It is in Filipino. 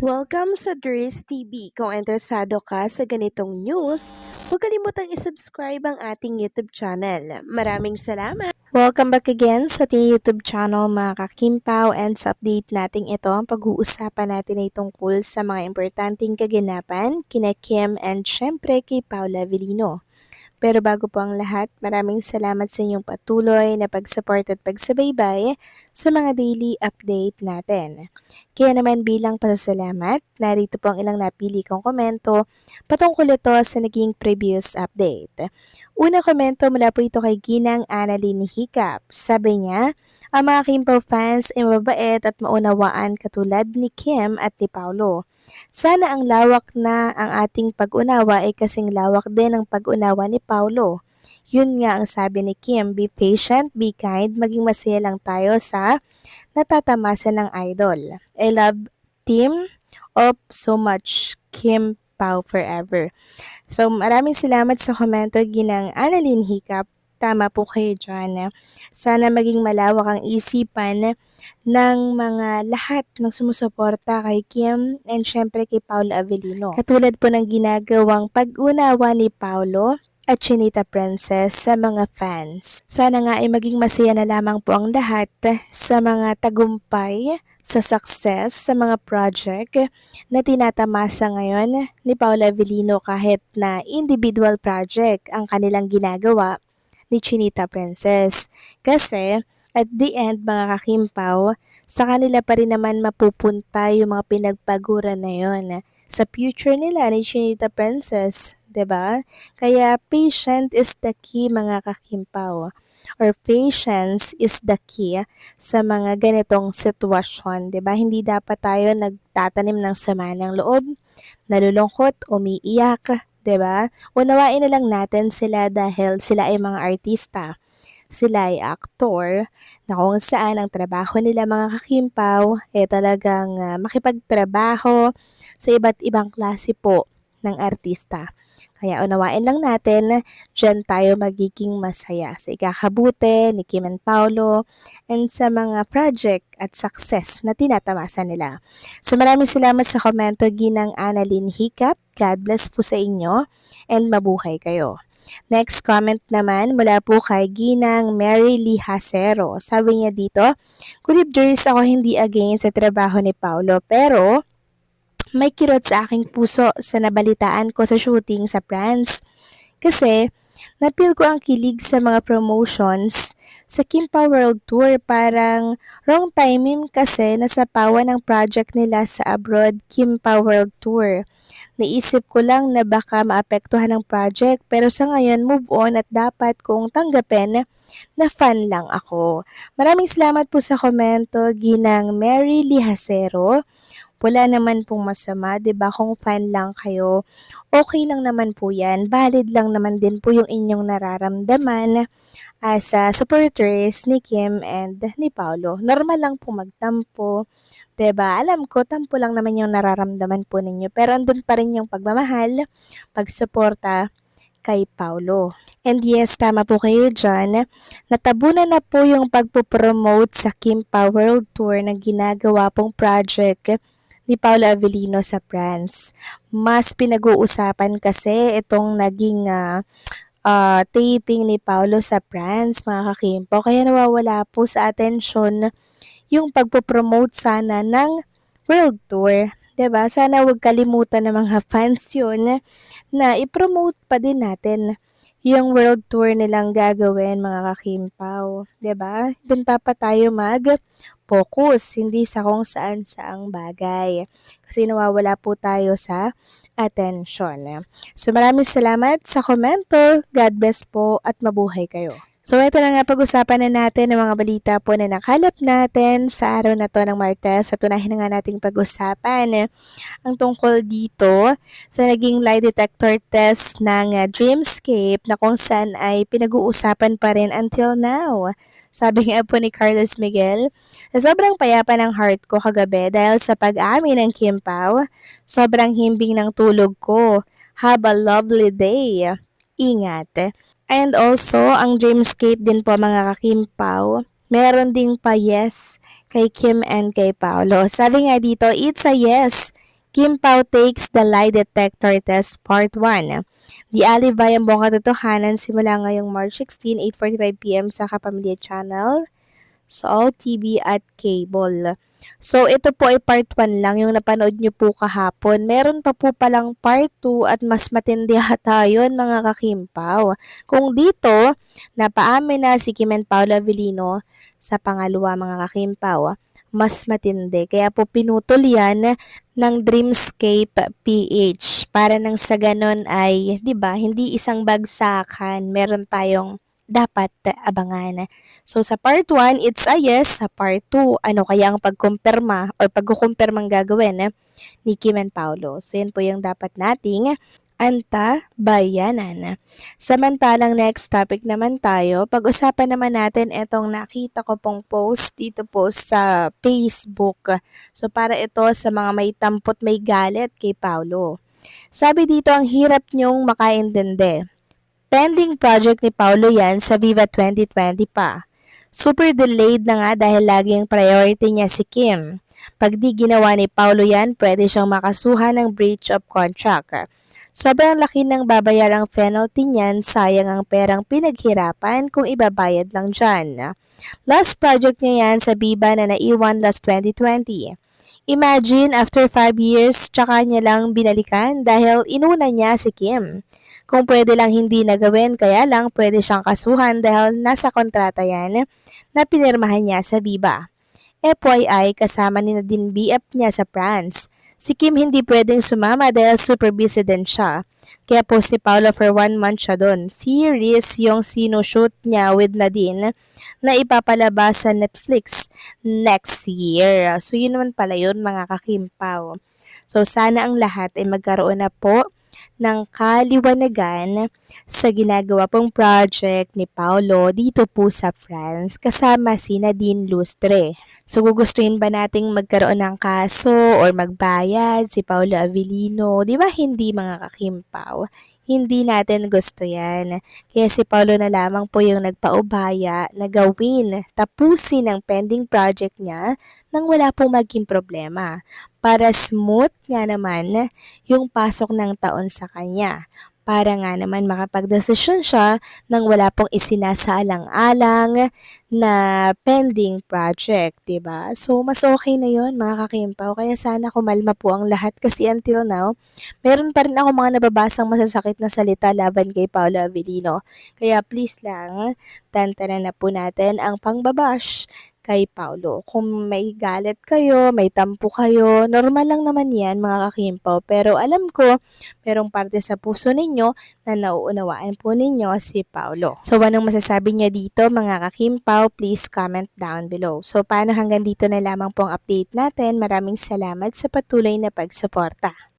Welcome sa Dries TV. Kung interesado ka sa ganitong news, huwag kalimutang isubscribe ang ating YouTube channel. Maraming salamat! Welcome back again sa ating YouTube channel mga kakimpaw, and sa update natin ito, ang pag-uusapan natin ay tungkol sa mga importanteng kaganapan kina Kim and syempre kay Paula Avellino. Pero bago po ang lahat, maraming salamat sa inyong patuloy na pag-support at pagsabaybay sa mga daily update natin. Kaya naman bilang pasasalamat, narito po ang ilang napili kong komento patungkol ito sa naging previous update. Una komento mula po ito kay Ginang Annalyn Hiccup. Sabi niya, ang mga Kimpo fans ay mababait at maunawaan katulad ni Kim at ni Paulo. Sana ang lawak na ang ating pag-unawa ay kasing lawak din ang pag-unawa ni Paulo. Yun nga ang sabi ni Kim, be patient, be kind, maging masaya lang tayo sa natatamasa ng idol. I love team of so much, Kim Pao forever. So maraming salamat sa komento Ginang Annalyn Hiccup. Tama po kayo dyan. Sana maging malawak ang isipan ng mga lahat ng sumusuporta kay Kim and syempre kay Paolo Avellino. Katulad po ng ginagawang pag-unawa ni Paolo at Chinita Princess sa mga fans. Sana nga ay maging masaya na lamang po ang lahat sa mga tagumpay, sa success, sa mga project na tinatamasa ngayon ni Paolo Avellino kahit na individual project ang kanilang ginagawa ni Chinita Princess. Kasi at the end mga kakimpaw, sa kanila pa rin naman mapupunta yung mga pinagpaguran na yon sa future nila ni Chinita Princess, 'di ba? Kaya patient is the key mga kakimpaw, or patience is the key sa mga ganitong sitwasyon, 'di ba? Hindi dapat tayo nagtatanim ng sama ng loob, nalulungkot, umiiyak, 'di ba? Unawain na lang natin sila dahil sila ay mga artista. Sila ay aktor na kung saan ang trabaho nila mga kakimpaw ay talagang makipagtrabaho sa iba't ibang klase po ng artista. Kaya unawain lang natin, dyan tayo magiging masaya sa ikakabuti ni Kim and Paolo and sa mga project at success na tinatamasa nila. So maraming salamat sa komento Ginang Annalyn Hiccup. God bless po sa inyo and mabuhay kayo. Next comment naman mula po kay Ginang Mary Lee Hasero. Sabi niya dito, good evenings, ako hindi against sa trabaho ni Paolo pero may kirot sa aking puso sa nabalitaan ko sa shooting sa France. Kasi napil ko ang kilig sa mga promotions sa Kimpa World Tour. Parang wrong timing kasi nasapawan ng project nila sa abroad Kimpa World Tour. Naisip ko lang na baka maapektuhan ng project pero sa ngayon move on at dapat kong tanggapin na fan lang ako. Maraming salamat po sa komento Ginang Mary Lihasero. Wala naman pong masama, 'di ba? Kung fan lang kayo, okay lang naman po 'yan. Valid lang naman din po yung inyong nararamdaman as supporters ni Kim and ni Paolo. Normal lang po magtampo, 'di ba? Alam ko tampo lang naman yung nararamdaman po ninyo, pero andun pa rin yung pagmamahal, pagsuporta kay Paolo. And yes, tama po kayo dyan. Natabunan na po yung pagpo-promote sa Kimpa World Tour na ginagawa pong project ni Paolo Avellino sa France. Mas pinag-uusapan kasi itong naging taping ni Paolo sa France, mga kakimpo. Kaya nawawala po sa atensyon yung pagpo-promote sana ng World Tour. 'Di ba? Sana huwag kalimutan ng mga fans yun na i-promote pa din natin yung world tour nilang gagawin mga kakimpaw. 'Di ba? Doon dapat tayo mag-focus, hindi sa kung saan saang bagay. Kasi nawawala po tayo sa attention. So maraming salamat sa komento. God bless po at mabuhay kayo. So ito na nga pag-usapan na natin ng mga balita po na nakalap natin sa araw na to ng Martes. At unahin na nga nating pag-usapan ang tungkol dito sa naging lie detector test ng Dreamscape na kung saan ay pinag-uusapan pa rin until now. Sabi nga po ni Carlos Miguel, sobrang payapa ng heart ko kagabi dahil sa pag-amin ng Kim Pao. Sobrang himbing ng tulog ko. Have a lovely day. Ingat. And also, ang Dreamscape din po mga kakimpaw, meron ding pa yes kay Kim and kay Paolo. Sabi nga dito, it's a yes. Kim Pao takes the lie detector test part 1. Di alibay ang buong katotohanan simula ngayong March 16, 8:45 p.m. sa Kapamilya Channel, Sol TV at Cable. So, ito po ay part 1 lang yung napanood nyo po kahapon. Meron pa po palang part 2 at mas matindi hata yun mga kakimpaw. Kung dito, napaamin na si Kim and Paolo Avellino sa pangalawa mga kakimpaw, mas matindi. Kaya po pinutol yan ng Dreamscape PH para nang sa ganon ay, 'di ba, hindi isang bagsakan, meron tayong dapat abangan. So sa part 1, it's a yes. Sa part 2, ano kaya ang pagkumpirma or pagkukumpirmang gagawin ni Kim and Paolo. So yan po yung dapat nating antabayanan. Samantalang next topic naman tayo, pag-usapan naman natin itong nakita ko pong post dito po sa Facebook. So para ito sa mga may tampot may galit kay Paolo. Sabi dito, ang hirap nyong makaintindi. Pending project ni Paolo yan sa Viva 2020 pa. Super delayed na nga dahil laging priority niya si Kim. Pag di ginawa ni Paolo yan, pwede siyang makasuhan ng breach of contract. Sobrang laki ng babayarang penalty niyan, sayang ang perang pinaghirapan kung ibabayad lang dyan. Last project niya yan sa Viva na naiwan last 2020. Imagine, after 5 years, tsaka niya lang binalikan dahil inuna niya si Kim. Kung pwede lang hindi nagawin, kaya lang pwede siyang kasuhan dahil nasa kontrata yan na pinirmahan niya sa Viva. FYI, kasama ni Nadine BF niya sa France. Si Kim hindi pwedeng sumama dahil super busy din siya. Kaya po si Paolo for 1 month siya doon. Series yung sinushoot niya with Nadine na ipapalabas sa Netflix next year. So yun naman pala yun mga kakimpaw. So sana ang lahat ay magkaroon na po ng kaliwanagan sa ginagawa pong project ni Paolo dito po sa France kasama si Nadine Lustre. So gugustuhin ba nating magkaroon ng kaso or magbayad si Paolo Avellino? Di ba hindi mga kakimpaw? Hindi natin gusto yan. Kaya si Paolo na lamang po yung nagpaubaya na gawin, tapusin ang pending project niya nang wala pong maging problema. Para smooth nga naman yung pasok ng taon sa kanya. Para nga naman makapagdesisyon siya nang wala pong isinasaalang-alang na pending project, 'di ba? So mas okay na 'yon mga kakimpaw. Kaya sana kumalma po ang lahat kasi until now, meron pa rin ako mga nababasang masasakit na salita laban kay Paolo Avellino. Kaya please lang, tantanan na po natin ang pangbabash kay Paolo. Kung may galit kayo, may tampo kayo, normal lang naman yan mga kakimpaw. Pero alam ko, merong parte sa puso ninyo na nauunawaan po ninyo si Paolo. So anong masasabi niya dito mga kakimpaw? Please comment down below. So paano hanggang dito na lamang pong update natin. Maraming salamat sa patuloy na pagsuporta.